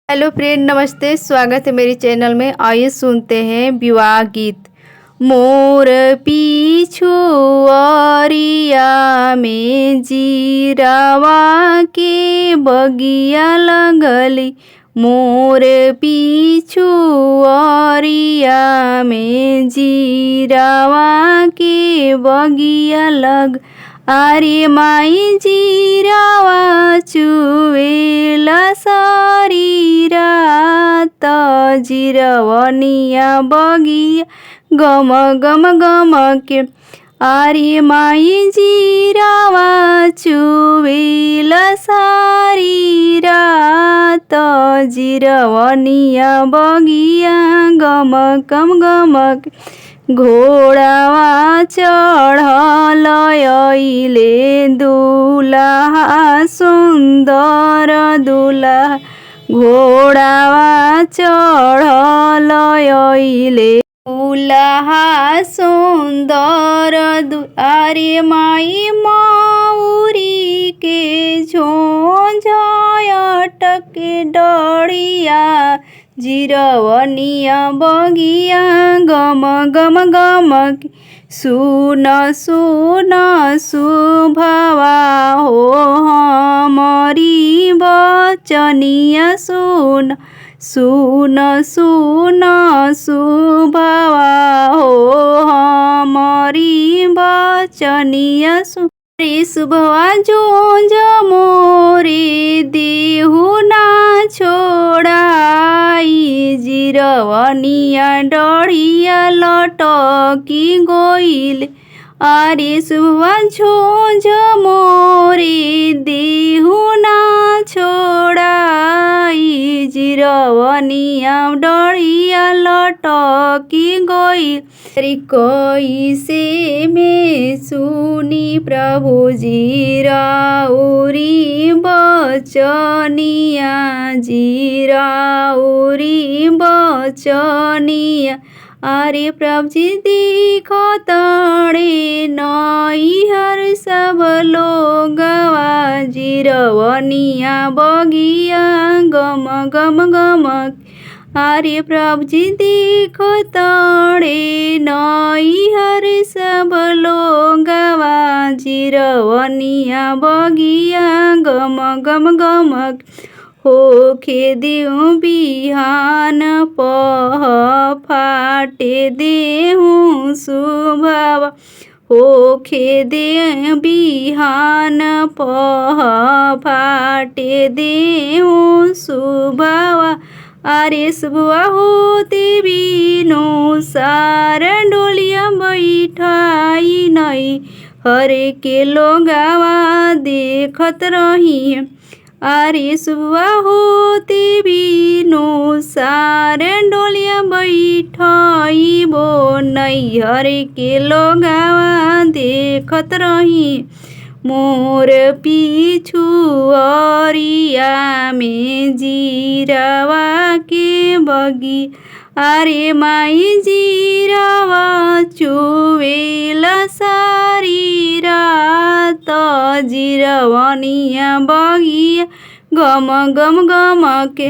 Hello friend, नमस्ते। स्वागत है मेरे चैनल में। आइए सुनते हैं विवाह गीत। मोर पिछुआरिया में जीरावा के बगिया लगली। मोर पिछुआरिया में जीरावा के बगिया लग। आरे माई जीरावा चुवेला शरीरा त जिरवनिया बगिया गम गम गम के। आरे माई जीरावा चुवेला शरीरा त जिरवनिया बगिया गम गम गम के। घोड़ावा चढ़ल अइले दुल्हा सुंदर दुल्हा। घोड़ावा चढ़ल अइले दुल्हा सुंदर आरे माई मौरी के झोंझट के डरिया जिरवनिया बगिया गम गम गम के। सुन सुन सुभवा हो हमारी बचनिया सुन। सुन सुन सुभवा हो हमारी बचनिया सुन। रे सुभवा जो मोरे देहु ना छोड़ाई जिरवनिया डढ़िया लटकी गोइल। आरे सुभवा झोंझ मोरे देहु ना छोड़ाई जिरवनिया डढ़िया लटकी गोइल। रे कैसे में सुनी प्रभु जी राउरी बचनिया जीराउरी बचनिया। आरे प्रभु जी देखो तड़े नैहर सब लोगवा जिरवनिया बगिया गम गम गम। आरे प्रभु जी देखो तड़े नैहर सब लोगवा जिरवनिया बगिया गम गम गम। होखे देहु बिहान पह फाटे देहु सुभवा। होखे दे बिहान पह फाटे देहु सुभवा। आरे सुभवा होते बिनु सार डोलिया बैठाई नहीं हरे के लोगावा देखत रही। आरे सुभवा होते बिनु सार डोलिया बैठाई बो नहीं हरे के लोगावा देखत रही। मोर पिछुआरिया में जीरावा के बगी। आरे माई जीरावा चुवेला शरीरा त जिरवनिया बगिया गम गम गम के।